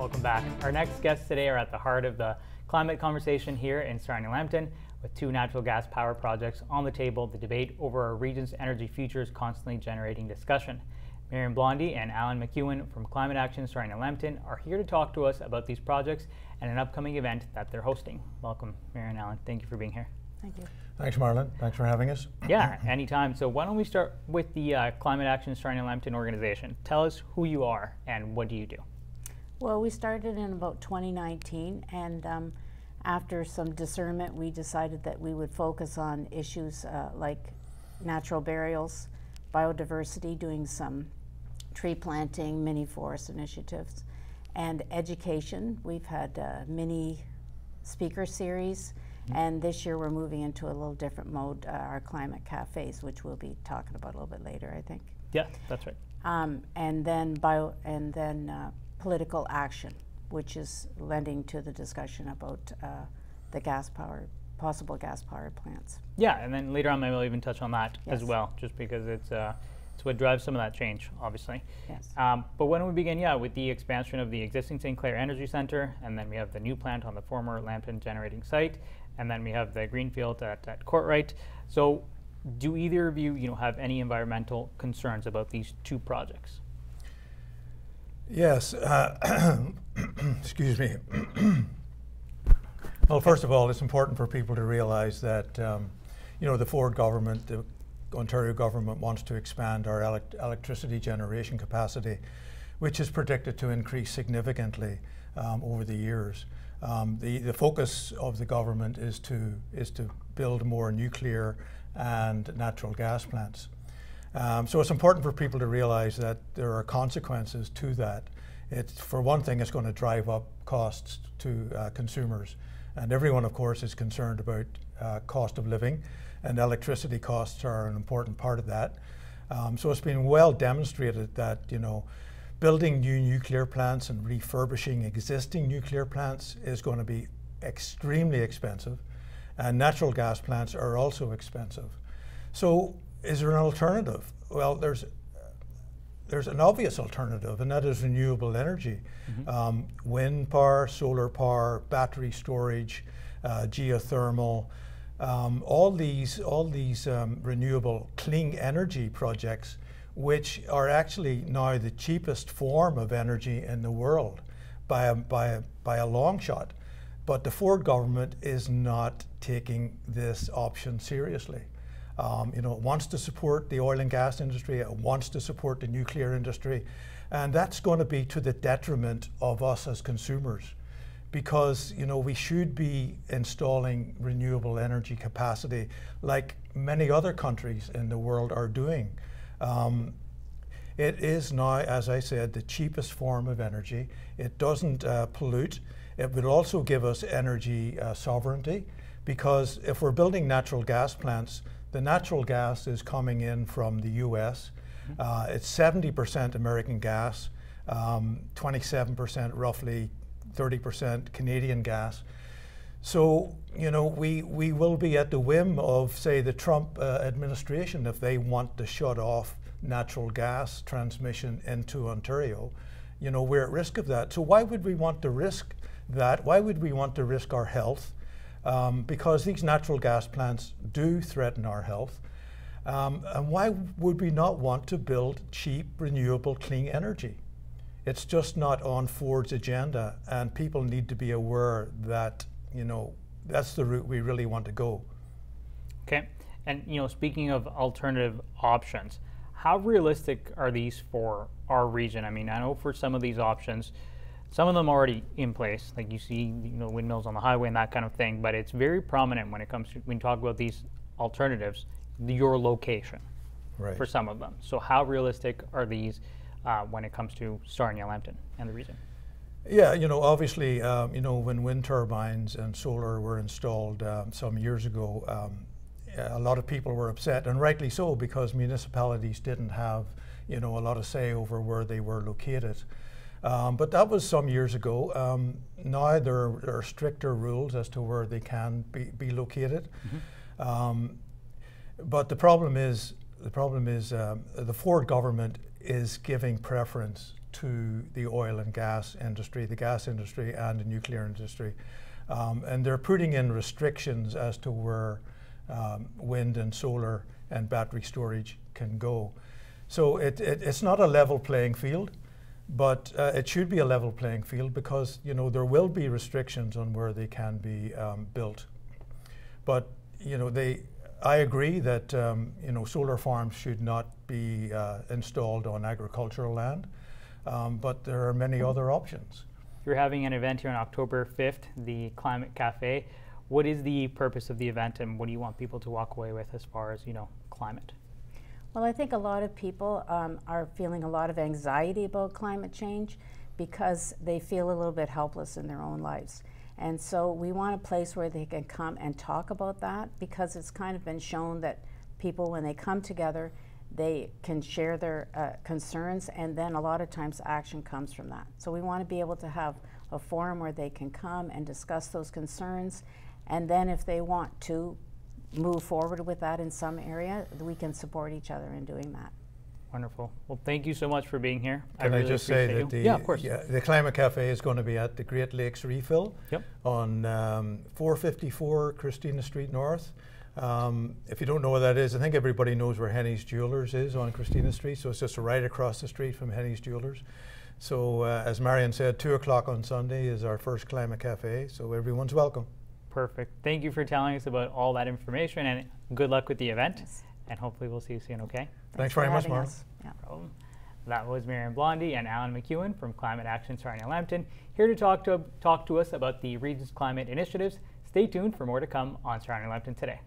Welcome back. Our next guests today are at the heart of the climate conversation here in Sarnia Lambton. With 2 natural gas power projects on the table, the debate over our region's energy future is constantly generating discussion. Marian and Allan McKeown from Climate Action Sarnia Lambton are here to talk to us about these projects and an upcoming event that they're hosting. Welcome, Marian and Allan. Thank you for being here. Thank you. Thanks, Marlon. Thanks for having us. Yeah, anytime. So why don't we start with the Climate Action Sarnia Lambton organization. Tell us who you are and what do you do? Well, we started in about 2019, and after some discernment, we decided that we would focus on issues like natural burials, biodiversity, doing some tree planting, mini forest initiatives, and education. We've had a mini speaker series, and this year we're moving into a little different mode, our Climate Cafes, which we'll be talking about a little bit later, I think. Yeah, that's right. And then political action, which is lending to the discussion about the possible gas-powered plants. Yeah, and then later on maybe we'll even touch on that Yes. as well, just because it's what drives some of that change, obviously. Yes. But why don't we begin, with the expansion of the existing St. Clair Energy Centre, and then we have the new plant on the former Lambton generating site, and then we have the greenfield at Courtright. So do either of you, have any environmental concerns about these 2 projects? Yes. Excuse me. Well, first of all, it's important for people to realize that, the Ford government, the Ontario government wants to expand our electricity generation capacity, which is predicted to increase significantly over the years. The focus of the government is to build more nuclear and natural gas plants. So it's important for people to realize that there are consequences to that. For one thing, it's going to drive up costs to consumers. And everyone, of course, is concerned about cost of living, and electricity costs are an important part of that. So it's been well demonstrated that, building new nuclear plants and refurbishing existing nuclear plants is going to be extremely expensive, and natural gas plants are also expensive. So is there an alternative? Well, there's an obvious alternative, and that is renewable energy. Wind power, solar power, battery storage, geothermal, all these renewable clean energy projects, which are actually now the cheapest form of energy in the world by a long shot. But the Ford government is not taking this option seriously. It wants to support the oil and gas industry, it wants to support the nuclear industry, and that's going to be to the detriment of us as consumers, because we should be installing renewable energy capacity like many other countries in the world are doing. It is now, as I said, the cheapest form of energy. It doesn't pollute. It would also give us energy sovereignty, because if we're building natural gas plants, the natural gas is coming in from the US. It's 70% American gas, 27% roughly, 30% Canadian gas. So, we will be at the whim of, say, the Trump administration if they want to shut off natural gas transmission into Ontario. We're at risk of that. So why would we want to risk that? Why would we want to risk our health? Because these natural gas plants do threaten our health. And why would we not want to build cheap, renewable, clean energy? It's just not on Ford's agenda, and people need to be aware that, that's the route we really want to go. Okay, and speaking of alternative options, how realistic are these for our region? I mean, I know for some of these options, some of them are already in place, like you see, windmills on the highway and that kind of thing, but it's very prominent when we talk about these alternatives, your location, right, for some of them. So how realistic are these when it comes to Sarnia Lambton and the region? Yeah, obviously, when wind turbines and solar were installed some years ago, a lot of people were upset, and rightly so, because municipalities didn't have, a lot of say over where they were located. But that was some years ago. Now there are stricter rules as to where they can be located. But the problem is the Ford government is giving preference to the oil and gas industry, the gas industry and the nuclear industry. And they're putting in restrictions as to where wind and solar and battery storage can go. So it's not a level playing field, but it should be a level playing field because, you know, there will be restrictions on where they can be built. But, you know, I agree that, you know, solar farms should not be installed on agricultural land, but there are many other options. You're having an event here on October 5th, the Climate Caffe. What is the purpose of the event, and what do you want people to walk away with as far as, you know, climate? Well, I think a lot of people are feeling a lot of anxiety about climate change because they feel a little bit helpless in their own lives. And so we want a place where they can come and talk about that, because it's kind of been shown that people, when they come together, they can share their concerns, and then a lot of times action comes from that. So we want to be able to have a forum where they can come and discuss those concerns, and then if they want to move forward with that in some area, we can support each other in doing that. Wonderful. Well, thank you so much for being here. Can I just say that the Climate Caffe is going to be at the Great Lakes Refill on 454 Christina Street North. If you don't know what that is, I think everybody knows where Henny's Jewelers is on Christina Street, so it's just right across the street from Henny's Jewelers. So as Marian said, 2 o'clock on Sunday is our first Climate Caffe, so everyone's welcome. Perfect. Thank you for telling us about all that information, and good luck with the event. Yes. And hopefully we'll see you soon, okay? Thanks very much, Mark. Yeah. No problem. That was Marian Blondie and Allan McKeown from Climate Action Sarnia Lambton, here to talk to us about the region's climate initiatives. Stay tuned for more to come on Sarnia Lambton Today.